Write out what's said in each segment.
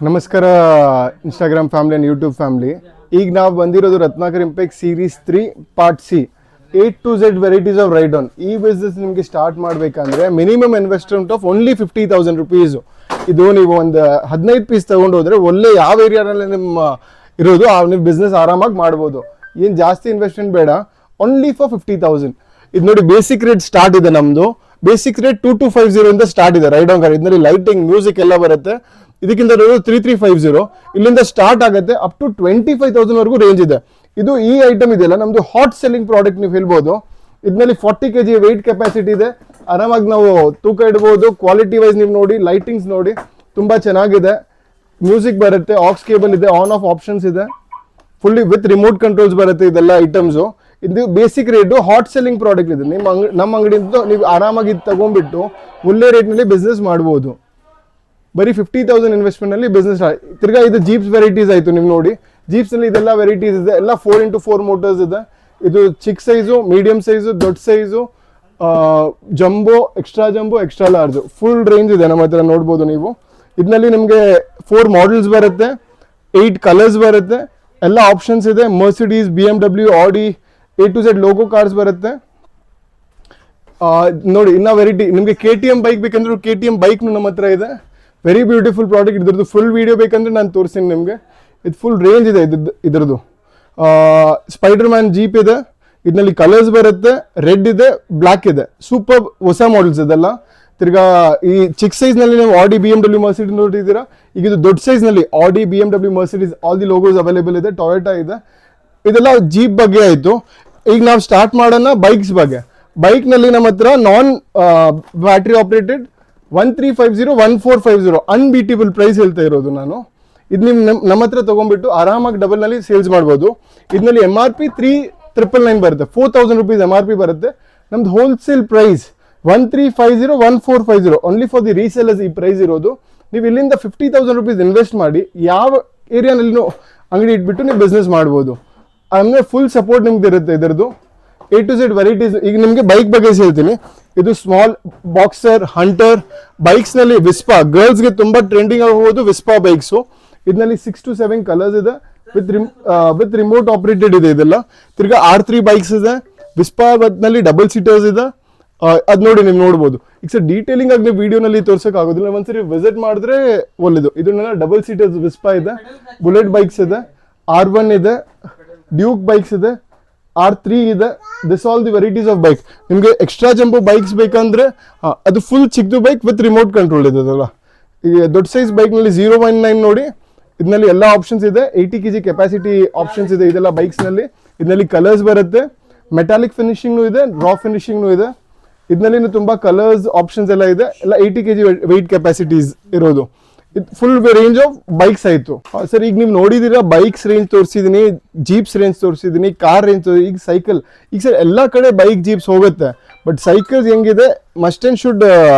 ನಮಸ್ಕಾರ Instagram family and YouTube family. ಈಗ ನಾವು ಬಂದಿರೋದು Ratnakar impact series 3 part C A to Z varieties of ride on. ಈ business ನಿಮಗೆ ಸ್ಟಾರ್ಟ್ ಮಾಡಬೇಕಂದ್ರೆ minimum investment of only 50,000 rupees. ಇದು ನೀವು ಒಂದು 15 ಪೀಸ್ ತೊಗೊಂಡು ಹೋದರೆ ಒಳ್ಳೆ ಯಾವ ಏರಿಯಾದಲ್ಲಿ ನಿಮ್ಮ ಇರೋದು ನೀವು ಬಿಸ್ನೆಸ್ ಆರಾಮಾಗಿ ಮಾಡ್ಬೋದು. ಏನು ಜಾಸ್ತಿ ಇನ್ವೆಸ್ಟ್ಮೆಂಟ್ ಬೇಡ, ಓನ್ಲಿ ಫಾರ್ 50,000. ಇದು ನೋಡಿ ಬೇಸಿಕ್ ರೇಟ್ ಸ್ಟಾರ್ಟ್ ಇದೆ ನಮ್ಮದು. ಬೇಸಿಕ್ ರೇಟ್ 2250 ಇಂದ ಸ್ಟಾರ್ಟ್ ಇದೆ ರೈಡ್ ಆನ್ ಕಾರ್. ಇದರಲ್ಲಿ ಲೈಟಿಂಗ್ ಮ್ಯೂಸಿಕ್ ಎಲ್ಲ ಬರುತ್ತೆ. ಇದಕ್ಕಿಂತ 3350 ಇಲ್ಲಿಂದ ಸ್ಟಾರ್ಟ್ ಆಗುತ್ತೆ. ಅಪ್ ಟು 25,000 ವರೆಗೂ ರೇಂಜ್ ಇದೆ. ಇದು ಈ ಐಟಮ್ ಇದೆಯಲ್ಲ ನಮ್ದು ಹಾಟ್ ಸೆಲ್ಲಿಂಗ್ ಪ್ರಾಡಕ್ಟ್ ನೀವು ಹೇಳ್ಬೋದು. ಇದರಲ್ಲಿ 40 kg ವೆಯ್ಟ್ ಕೆಪಾಸಿಟಿ ಇದೆ. ಆರಾಮಾಗಿ ನಾವು ತೂಕ ಇಡ್ಬೋದು. ಕ್ವಾಲಿಟಿ ವೈಸ್ ನೀವು ನೋಡಿ, ಲೈಟಿಂಗ್ಸ್ ನೋಡಿ ತುಂಬಾ ಚೆನ್ನಾಗಿದೆ. ಮ್ಯೂಸಿಕ್ ಬರುತ್ತೆ, ಆಕ್ಸ್ ಕೇಬಲ್ ಇದೆ, ಆನ್ ಆಫ್ ಆಪ್ಷನ್ಸ್ ಇದೆ, ಫುಲ್ಲಿ ವಿತ್ ರಿಮೋಟ್ ಕಂಟ್ರೋಲ್ಸ್ ಬರುತ್ತೆ. ಇದೆಲ್ಲ ಐಟಮ್ಸು. ಇದು basic rate hot selling product ಇದೆ. ನಮ್ಮ ಅಂಗಡಿಯಿಂದ ನೀವು ಆರಾಮಾಗಿ ಇದು ತಗೊಂಡ್ಬಿಟ್ಟು ಒಳ್ಳೆ ರೇಟ್ನಲ್ಲಿ ಬಿಸ್ನೆಸ್ ಮಾಡ್ಬೋದು. ಬರೀ 50,000 ಇನ್ವೆಸ್ಟ್ಮೆಂಟ್ನಲ್ಲಿ ಬಿಸ್ನೆಸ್. ತಿರ್ಗಾ ಇದು ಜೀಪ್ಸ್ ವೆರೈಟೀಸ್ ಆಯಿತು. ನೀವು ನೋಡಿ ಜೀಪ್ಸ್ನಲ್ಲಿ ಇದೆಲ್ಲ ವೆರೈಟೀಸ್ ಇದೆ. ಎಲ್ಲ 4x4 ಮೋಟರ್ಸ್ ಇದೆ. ಇದು ಚಿಕ್ಕ ಸೈಜು, ಮೀಡಿಯಂ ಸೈಜು, ದೊಡ್ಡ size, jumbo, extra large, full range ಇದೆ ನಮ್ಮ ಹತ್ರ ನೋಡ್ಬೋದು ನೀವು. ಇದರಲ್ಲಿ ನಿಮಗೆ 4 ಮಾಡಲ್ಸ್ ಬರುತ್ತೆ, 8 ಕಲರ್ಸ್ ಬರುತ್ತೆ, ಎಲ್ಲ ಆಪ್ಷನ್ಸ್ ಇದೆ. ಮರ್ಸಿಡೀಸ್, BMW, ಆಡಿ, A to Z logo cars ಬರುತ್ತೆ. ನೋಡಿ ಇನ್ನ ವೆರೈಟಿ ನಿಮಗೆ KTM ಬೈಕ್ ಬೇಕಂದ್ರೆ KTM ಬೈಕ್ನು ನಮ್ಮ ಹತ್ರ ಇದೆ. Very beautiful product. ಇದ್ರದ್ದು ಫುಲ್ ವಿಡಿಯೋ ಬೇಕಂದ್ರೆ ನಾನು ತೋರಿಸ್ತೀನಿ ನಿಮಗೆ. ಇದು ಫುಲ್ ರೇಂಜ್ ಇದೆ ಇದ್ರದ್ದು. ಸ್ಪೈಡರ್ ಮ್ಯಾನ್ ಜೀಪ್ ಇದೆ. ಇದರಲ್ಲಿ ಕಲರ್ಸ್ ಬರುತ್ತೆ, ರೆಡ್ ಇದೆ, ಬ್ಲ್ಯಾಕ್ ಇದೆ. ಸೂಪರ್ ಹೊಸ ಮಾಡಲ್ಸ್ ಇದೆಲ್ಲ. ತಿರ್ಗಾ ಈ ಚಿಕ್ಕ ಸೈಜ್ನಲ್ಲಿ ನೀವು ಆಡಿ, BMW, ಮರ್ಸಿಡೀಸ್ ನೋಡಿದ್ದೀರಾ. ಈಗ ಇದು ದೊಡ್ಡ ಸೈಜ್ನಲ್ಲಿ ಆಡಿ, BMW, Mercedes all the logos available ಇದೆ. ಟೊಯೋಟಾ ಇದೆ. ಇದೆಲ್ಲ ಜೀಪ್ ಬಗ್ಗೆ ಆಯಿತು. ಈಗ ನಾವು ಸ್ಟಾರ್ಟ್ ಮಾಡೋಣ ಬೈಕ್ಸ್ ಬಗ್ಗೆ. ಬೈಕ್ನಲ್ಲಿ ನಮ್ಮ ಹತ್ರ ನಾನ್ ಬ್ಯಾಟ್ರಿ ಆಪ್ರೇಟೆಡ್ 1350, 1450 ಅನ್ಬೀಟೇಬಲ್ ಪ್ರೈಸ್ ಹೇಳ್ತಾ ಇರೋದು ನಾನು. ಇದು ನೀವು ನಮ್ಮ ಹತ್ರ ತೊಗೊಂಡ್ಬಿಟ್ಟು ಆರಾಮಾಗಿ ಡಬಲ್ನಲ್ಲಿ ಸೇಲ್ಸ್ ಮಾಡ್ಬೋದು. ಇದರಲ್ಲಿ MRP 3999 ಬರುತ್ತೆ. 4,000 ರುಪೀಸ್ MRP ಬರುತ್ತೆ. ನಮ್ದು wholesale price 1350, 1450 only for the resellers ಈ ಪ್ರೈಸ್ ಇರೋದು. ನೀವು ಇಲ್ಲಿಂದ 50,000 ರುಪೀಸ್ ಇನ್ವೆಸ್ಟ್ ಮಾಡಿ ಯಾವ ಏರಿಯಾನಲ್ಲಿ ಅಂಗಡಿ ಇಟ್ಬಿಟ್ಟು ನೀವು ಬಿಸ್ನೆಸ್ ಮಾಡ್ಬೋದು. ಅಂದರೆ ಫುಲ್ ಸಪೋರ್ಟ್ ನಿಮ್ಗೆ ಇರುತ್ತೆ ಇದರದ್ದು. A to Z varieties. ಈಗ ನಿಮಗೆ ಬೈಕ್ ಬಗ್ಗೆ ಹೇಳ್ತೀನಿ. ಇದು ಸ್ಮಾಲ್ ಬಾಕ್ಸರ್, ಹಂಟರ್ ಬೈಕ್ಸ್ನಲ್ಲಿ ವಿಸ್ಪಾ, ಗರ್ಲ್ಸ್ಗೆ ತುಂಬ ಟ್ರೆಂಡಿಂಗ್ ಆಗ್ಬೋದು ವಿಸ್ಪಾ ಬೈಕ್ಸು. ಇದರಲ್ಲಿ 6 to 7 ಕಲರ್ಸ್ ಇದೆ. ವಿತ್ ರಿಮೋಟ್ ಆಪರೇಟೆಡ್ ಇದೆ ಇದೆಲ್ಲ. ತಿರ್ಗಾ R3 ಬೈಕ್ಸ್ ಇದೆ. ವಿಸ್ಪಾ ನಲ್ಲಿ ಡಬಲ್ ಸೀಟರ್ಸ್ ಇದೆ. ಅದು ನೋಡಿ ನೀವು ನೋಡ್ಬೋದು. ಈಗ ಸರ್ ಡೀಟೇಲಿಂಗ್ ಆಗಿ ನೀವು ವಿಡಿಯೋನಲ್ಲಿ ತೋರ್ಸೋಕ್ಕಾಗೋದಿಲ್ಲ. ಒಂದ್ಸರಿ ವಿಸಿಟ್ ಮಾಡಿದ್ರೆ ಒಳ್ಳೇದು. ಇದನ್ನೆಲ್ಲ ಡಬಲ್ ಸೀಟರ್ಸ್ ವಿಸ್ಪಾ ಇದೆ. ಬುಲೆಟ್ ಬೈಕ್ಸ್ ಇದೆ, R1 ಇದೆ, ಡ್ಯೂಕ್ ಬೈಕ್ಸ್ ಇದೆ, R3 ಇದೆ. This all the varieties of bike. ನಿಮಗೆ ಎಕ್ಸ್ಟ್ರಾ ಜಂಬೋ ಬೈಕ್ಸ್ ಬೇಕಂದ್ರೆ ಅದು ಫುಲ್ ಚಿಕ್ಕದು ಬೈಕ್ ವಿತ್ ರಿಮೋಟ್ ಕಂಟ್ರೋಲ್ ಇದೆ ಅದಲ್ಲ. ಈಗ ದೊಡ್ಡ ಸೈಜ್ ಬೈಕ್ನಲ್ಲಿ 019 ನೋಡಿ. ಇದರಲ್ಲಿ ಎಲ್ಲ ಆಪ್ಷನ್ಸ್ ಇದೆ. 80 kg ಕೆಪಾಸಿಟಿ ಆಪ್ಷನ್ಸ್ ಇದೆ ಇದೆಲ್ಲ ಬೈಕ್ಸ್ನಲ್ಲಿ. ಇದರಲ್ಲಿ ಕಲರ್ಸ್ ಬರುತ್ತೆ, ಮೆಟಾಲಿಕ್ ಫಿನಿಶಿಂಗ್ನು ಇದೆ, ರಾ ಫಿನಿಶಿಂಗ್ನು ಇದೆ. ಇದರಲ್ಲಿ ತುಂಬ ಕಲರ್ಸ್ ಆಪ್ಷನ್ಸ್ ಎಲ್ಲ ಇದೆ. ಎಲ್ಲ 80 kg ವೆಯ್ಟ್ ಕೆಪಾಸಿಟೀಸ್ ಇರೋದು. ಇದು ಫುಲ್ ರೇಂಜ್ ಆಫ್ ಬೈಕ್ಸ್ ಆಯಿತು ಸರ್. ಈಗ ನೀವು ನೋಡಿದ್ದೀರಾ ಬೈಕ್ಸ್ ರೇಂಜ್ ತೋರಿಸಿದ್ದೀನಿ, ಜೀಪ್ಸ್ ರೇಂಜ್ ತೋರಿಸಿದ್ದೀನಿ, ಕಾರ್ ರೇಂಜ್ ಈಗ ಸೈಕಲ್. ಈಗ ಸರ್ ಎಲ್ಲ ಕಡೆ ಬೈಕ್ ಜೀಪ್ಸ್ ಹೋಗುತ್ತೆ. ಬಟ್ ಸೈಕಲ್ಸ್ ಹೆಂಗಿದೆ ಮಸ್ಟ್ ಆ್ಯಂಡ್ ಶುಡ್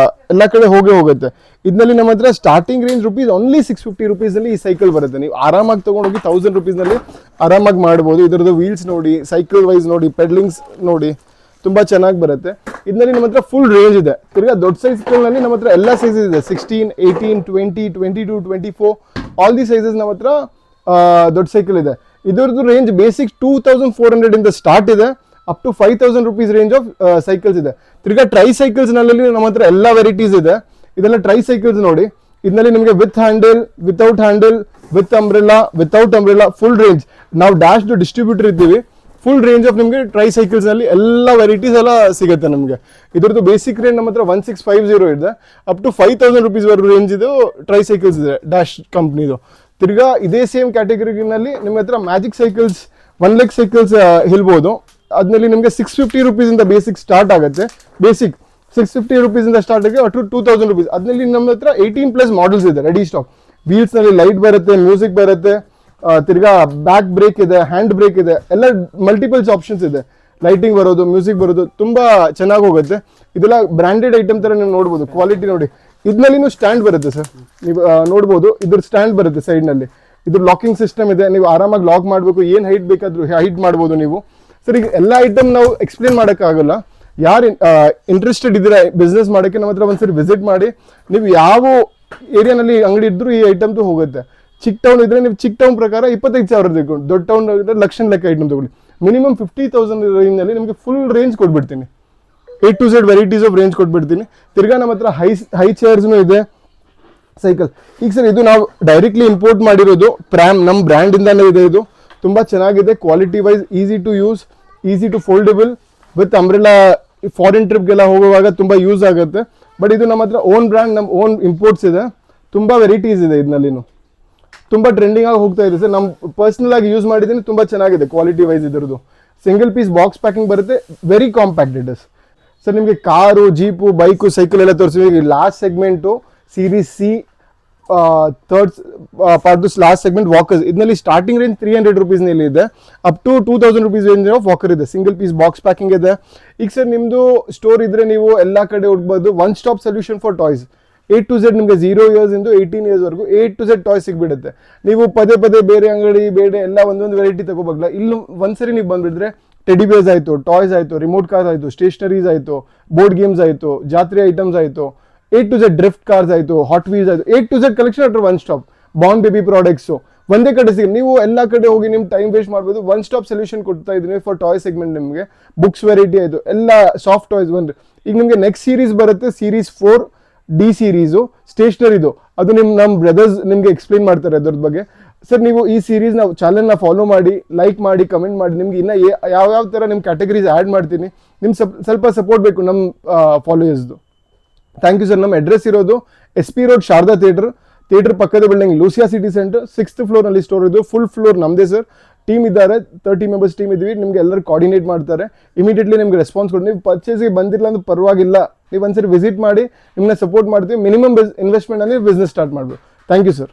ಎಲ್ಲ ಕಡೆ ಹೋಗುತ್ತೆ. ಇದರಲ್ಲಿ ನಮ್ಮ ಹತ್ರ ಸ್ಟಾರ್ಟಿಂಗ್ ರೇಂಜ್ ರುಪೀಸ್ ಓನ್ಲಿ 650 ರುಪೀಸಲ್ಲಿ ಈ ಸೈಕಲ್ ಬರುತ್ತೆ. ನೀವು ಆರಾಮಾಗಿ ತೊಗೊಂಡೋಗಿ 1000 ರುಪೀಸ್ನಲ್ಲಿ ಆರಾಮಾಗಿ ಮಾಡ್ಬೋದು. ಇದರದ್ದು ವೀಲ್ಸ್ ನೋಡಿ, ಸೈಕಲ್ ವೈಸ್ ನೋಡಿ, ಪೆಡ್ಲಿಂಗ್ಸ್ ನೋಡಿ, ತುಂಬ ಚೆನ್ನಾಗಿ ಬರುತ್ತೆ. ಇದರಲ್ಲಿ ನಮ್ಮ ಹತ್ರ ಫುಲ್ ರೇಂಜ್ ಇದೆ. ತಿರ್ಗಾ ದೊಡ್ಡ ಸೈಜ್ಗಳಲ್ಲಿ ನಮ್ಮ ಹತ್ರ ಎಲ್ಲ ಸೈಜಸ್ ಇದೆ. 16, 18, 20, 22, 24 ಆಲ್ ದಿ ಸೈಜಸ್ ನಮ್ಮ ಹತ್ರ ದೊಡ್ಡ ಸೈಕಲ್ ಇದೆ. ಇದರದ್ದು ರೇಂಜ್ ಬೇಸಿಕ್ 2400 ಇಂದ ಸ್ಟಾರ್ಟ್ ಇದೆ. Up to 5,000 rupees range of cycles ಇದೆ. ತಿರ್ಗಾ ಟ್ರೈ ಸೈಕಲ್ಸ್ನಲ್ಲಿ ನಮ್ಮ ಹತ್ರ ಎಲ್ಲ ವೆರೈಟೀಸ್ ಇದೆ. ಇದೆಲ್ಲ ಟ್ರೈ ಸೈಕಲ್ಸ್ ನೋಡಿ. ಇದರಲ್ಲಿ ನಿಮಗೆ with handle, without handle, with umbrella, without umbrella, full range. ನಾವು ಡ್ಯಾಶ್ ಡಿಸ್ಟ್ರಿಬ್ಯೂಟರ್ ಇದ್ದೀವಿ. ಫುಲ್ ರೇಂಜ್ ಆಫ್ ನಿಮಗೆ ಟ್ರೈ ಸೈಕಲ್ಸ್ನಲ್ಲಿ ಎಲ್ಲ ವೆರೈಟೀಸ್ ಎಲ್ಲ ಸಿಗುತ್ತೆ ನಮಗೆ. ಇದ್ರದ್ದು ಬೇಸಿಕ್ ರೇಂಜ್ ನಮ್ಮ ಹತ್ರ 1650 ಇದೆ. ಅಪ್ ಟು 5,000 ರುಪೀಸ್ ವರೆಗೂ ರೇಂಜ್ ಇದು ಟ್ರೈ ಸೈಕಲ್ಸ್ ಇದೆ ಡ್ಯಾಶ್ ಕಂಪ್ನಿದು. ತಿರ್ಗಾ ಇದೇ ಸೇಮ್ ಕ್ಯಾಟಗರಿನಲ್ಲಿ ನಿಮ್ಮ ಹತ್ರ ಮ್ಯಾಜಿಕ್ ಸೈಕಲ್ಸ್, 1 ಲೆಗ್ ಸೈಕಲ್ಸ್ ಹೇಳ್ಬೋದು. ಅದರಲ್ಲಿ ನಿಮಗೆ 650 ರುಪೀಸಿಂದ ಬೇಸಿಕ್ ಸ್ಟಾರ್ಟ್ ಆಗುತ್ತೆ. ಬೇಸಿಕ್ 650 ರುಪೀಸಿಂದ ಸ್ಟಾರ್ಟ್ ಆಗಿ ಅಪ್ ಟು 2,000 ರುಪೀಸ್. ಅದರಲ್ಲಿ ನಮ್ಮ ಹತ್ರ 18+ ಮಾಡಲ್ಸ್ ಇದೆ ರೆಡಿ ಸ್ಟಾಕ್. ವೀಲ್ಸ್ನಲ್ಲಿ ಲೈಟ್ ಬರುತ್ತೆ, ಮ್ಯೂಸಿಕ್ ಬರುತ್ತೆ, ತಿರ್ಗಾ ಬ್ಯಾಕ್ ಬ್ರೇಕ್ ಇದೆ, ಹ್ಯಾಂಡ್ ಬ್ರೇಕ್ ಇದೆ, ಎಲ್ಲ ಮಲ್ಟಿಪಲ್ಸ್ ಆಪ್ಷನ್ಸ್ ಇದೆ. ಲೈಟಿಂಗ್ ಬರೋದು, ಮ್ಯೂಸಿಕ್ ಬರೋದು, ತುಂಬ ಚೆನ್ನಾಗಿ ಹೋಗುತ್ತೆ. ಇದೆಲ್ಲ ಬ್ರ್ಯಾಂಡೆಡ್ ಐಟಮ್ ಥರ ನೀವು ನೋಡ್ಬೋದು. ಕ್ವಾಲಿಟಿ ನೋಡಿ. ಇದರಲ್ಲಿ ಸ್ಟ್ಯಾಂಡ್ ಬರುತ್ತೆ ಸರ್, ನೀವು ನೋಡ್ಬೋದು. ಇದ್ರ ಸ್ಟ್ಯಾಂಡ್ ಬರುತ್ತೆ ಸೈಡ್ನಲ್ಲಿ. ಇದ್ರ ಲಾಕಿಂಗ್ ಸಿಸ್ಟಮ್ ಇದೆ. ನೀವು ಆರಾಮಾಗಿ ಲಾಕ್ ಮಾಡಬೇಕು, ಏನು ಹೈಟ್ ಬೇಕಾದರೂ ಹೈಟ್ ಮಾಡ್ಬೋದು ನೀವು. ಸರ್ ಈಗ ಎಲ್ಲ ಐಟಮ್ ನಾವು ಎಕ್ಸ್ಪ್ಲೇನ್ ಮಾಡೋಕ್ಕಾಗಲ್ಲ. ಯಾರು ಇಂಟ್ರೆಸ್ಟೆಡ್ ಇದ್ದೀರಾ ಬಿಸ್ನೆಸ್ ಮಾಡೋಕ್ಕೆ ನಮ್ಮ ಹತ್ರ ಒಂದ್ಸರಿ ವಿಸಿಟ್ ಮಾಡಿ. ನೀವು ಯಾವ ಏರಿಯಾನಲ್ಲಿ ಅಂಗಡಿ ಇದ್ದರೂ ಈ ಐಟಮ್ದು ಹೋಗುತ್ತೆ. ಚಿಕ್ಕ ಟೌನ್ ಇದ್ರೆ ನೀವು ಚಿಕ್ಕ ಟೌನ್ ಪ್ರಕಾರ 25,000 ತಗೊಂಡು, ದೊಡ್ಡ ಟೌನ್ ಲಕ್ಷ ಲೆಕ್ಕ ಐಟಮ್ ತಗೊಳ್ಳಿ. ಮಿನಿಮಮ್ 50,000 ರೇಂಜ್ನಲ್ಲಿ ನಿಮಗೆ ಫುಲ್ ರೇಂಜ್ ಕೊಟ್ಬಿಡ್ತೀನಿ. A to Z varieties of range ಕೊಟ್ಬಿಡ್ತೀನಿ. ತಿರ್ಗಾ ನಮ್ಮ ಹತ್ರ ಹೈ ಚೇರ್ಸ್ನೂ ಇದೆ, ಸೈಕಲ್. ಈಗ ಸರ್ ಇದು ನಾವು ಡೈರೆಕ್ಟ್ಲಿ ಇಂಪೋರ್ಟ್ ಮಾಡಿರೋದು, ಪ್ರ್ಯಾಮ್ ನಮ್ಮ ಬ್ರ್ಯಾಂಡಿಂದಾನೇ ಇದೆ. ಇದು ತುಂಬ ಚೆನ್ನಾಗಿದೆ, quality wise easy to use, easy to foldable with umbrella. Foreign ಟ್ರಿಪ್ಗೆಲ್ಲ ಹೋಗುವಾಗ ತುಂಬ ಯೂಸ್ ಆಗುತ್ತೆ. ಬಟ್ ಇದು ನಮ್ಮ ಹತ್ರ ಓನ್ ಬ್ರ್ಯಾಂಡ್, ನಮ್ಮ ಓನ್ ಇಂಪೋರ್ಟ್ಸ್ ಇದೆ. ತುಂಬ ವೆರೈಟೀಸ್ ಇದೆ ಇದನ್ನಲ್ಲಿನೂ, ತುಂಬ ಟ್ರೆಂಡಿಂಗ್ ಆಗಿ ಹೋಗ್ತಾ ಇದೆ ಸರ್. ನಮ್ಮ ಪರ್ಸ್ನಲ್ ಆಗಿ ಯೂಸ್ ಮಾಡಿದ್ದೀನಿ, ತುಂಬ ಚೆನ್ನಾಗಿದೆ ಕ್ವಾಲಿಟಿ ವೈಸ್. ಇದರದ್ದು ಸಿಂಗಲ್ ಪೀಸ್ ಬಾಕ್ಸ್ ಪ್ಯಾಕಿಂಗ್ ಬರುತ್ತೆ, very compact it is sir. ನಿಮಗೆ ಕಾರು, ಜೀಪು, ಬೈಕು, ಸೈಕಲ್ ಎಲ್ಲ ತೋರಿಸ್ತೀವಿ. Last segment series C, third part last segment walkers. ಇದರಲ್ಲಿ ಸ್ಟಾರ್ಟಿಂಗ್ ರೇಂಜ್ 300 ರೂಪೀಸ್ನಲ್ಲಿ ಇದೆ, up to 2000 rupees range of walker ಇದೆ. Single piece box packing ಇದೆ. ಈಗ ಸರ್ ನಿಮ್ಮದು ಸ್ಟೋರ್ ಇದ್ರೆ ನೀವು ಎಲ್ಲ ಕಡೆ ಹುಡುಕ್ಬೋದು. One stop solution for toys. A to Z ನಿಮಗೆ 0 years ಇಂದ 18 years ವರೆಗೂ A to Z ಟಾಯ್ಸ್ ಸಿಗ್ಬಿಡುತ್ತೆ. ನೀವು ಪದೇ ಬೇರೆ ಅಂಗಡಿ ಬೇರೆ ಎಲ್ಲ ಒಂದೊಂದು ವೆರೈಟಿ ತಗೋಬಾಗಲ್ಲ. ಇಲ್ಲಿ ಒಂದ್ಸರಿ ನೀವು ಬಂದ್ಬಿಟ್ರೆ ಟೆಡಿ ಬೇರ್ಸ್ ಆಯಿತು, ಟಾಯ್ಸ್ ಆಯಿತು, ರಿಮೋಟ್ ಕಾರ್ಸ್ ಆಯಿತು, ಸ್ಟೇಷನರೀಸ್ ಆಯಿತು, ಬೋರ್ಡ್ ಗೇಮ್ಸ್ ಆಯಿತು, ಜಾತ್ರೆ ಐಟಮ್ಸ್ ಆಯಿತು, A to Z drift cars ಆಯಿತು, ಹಾಟ್ ವೀಲ್ಸ್ ಆಯಿತು, A to Z collection at one stop. Born baby products ಒಂದೇ ಕಡೆ ಸಿಗುತ್ತೆ. ನೀವು ಎಲ್ಲ ಕಡೆ ಹೋಗಿ ನಿಮ್ಮ ಟೈಮ್ ವೇಸ್ಟ್ ಮಾಡ್ಬೋದು. ಒನ್ ಸ್ಟಾಪ್ ಸೊಲ್ಯೂಷನ್ ಕೊಡ್ತಾ ಇದ್ದೀನಿ ಫಾರ್ ಟಾಯ್ ಸೆಗ್ಮೆಂಟ್. ನಿಮಗೆ ಬುಕ್ಸ್ ವೆರೈಟಿ ಆಯಿತು, ಎಲ್ಲ ಸಾಫ್ಟ್ ಟಾಯ್ಸ್ ಬಂದರೆ. ಈಗ ನಿಮಗೆ ನೆಕ್ಸ್ಟ್ ಸೀರೀಸ್ ಬರುತ್ತೆ, ಸೀರೀಸ್ 4 D ಸೀರೀಸು ಸ್ಟೇಷನರಿದು. ಅದು ನಮ್ಮ ಬ್ರದರ್ಸ್ ನಿಮಗೆ ಎಕ್ಸ್ಪ್ಲೇನ್ ಮಾಡ್ತಾರೆ ಅದ್ರ ಬಗ್ಗೆ. ಸರ್ ನೀವು ಈ ಸೀರೀಸ್ನ ಚಾನಲ್ನ ಫಾಲೋ ಮಾಡಿ, ಲೈಕ್ ಮಾಡಿ, ಕಮೆಂಟ್ ಮಾಡಿ. ನಿಮ್ಗೆ ಇನ್ನೂ ಯಾವ ಥರ ನಿಮ್ಮ ಕ್ಯಾಟಗರೀಸ್ ಆ್ಯಡ್ ಮಾಡ್ತೀನಿ. ನಿಮ್ಗೆ ಸ್ವಲ್ಪ ಸಪೋರ್ಟ್ ಬೇಕು ನಮ್ಮ ಫಾಲೋಯರ್ಸ್ದು. Thank you sir. ನಮ್ಮ ಅಡ್ರೆಸ್ ಇರೋದು SP ರೋಡ್ ಶಾರದಾ ಥಿಯೇಟರ್ ಪಕ್ಕದ building, Lucia city centre, 6th ಫ್ಲೋರ್ನಲ್ಲಿ ಸ್ಟೋರ್ ಇದು. ಫುಲ್ ಫ್ಲೋರ್ ನಮ್ಮದೇ ಸರ್. ಟೀಮ್ ಇದ್ದಾರೆ, 30 ಮೆಂಬರ್ಸ್ ಟೀಮ್ ಇದ್ವಿ. ನಿಮಗೆ ಎಲ್ಲರೂ ಕೋಆರ್ಡಿನೇಟ್ ಮಾಡ್ತಾರೆ. ಇಮಿಡಿಯೇಟ್ಲಿ ನಿಮ್ಗೆ ರೆಸ್ಪಾನ್ಸ್ ಕೊಡಿ. ನೀವು ಪರ್ಚೇಸ್ಗೆ ಬಂದಿಲ್ಲ ಅಂದ್ರೆ ಪರವಾಗಿಲ್ಲ, ನೀವು ಒಂದ್ಸರಿ ವಿಸಿಟ್ ಮಾಡಿ, ನಿಮ್ಮನ್ನ ಸಪೋರ್ಟ್ ಮಾಡ್ತೀವಿ. ಮಿನಿಮಮ್ ಇನ್ವೆಸ್ಟ್ಮೆಂಟ್ ಅಂದರೆ ಬಿಸ್ನೆಸ್ ಸ್ಟಾರ್ಟ್ ಮಾಡ್ಬೋದು. Thank you sir.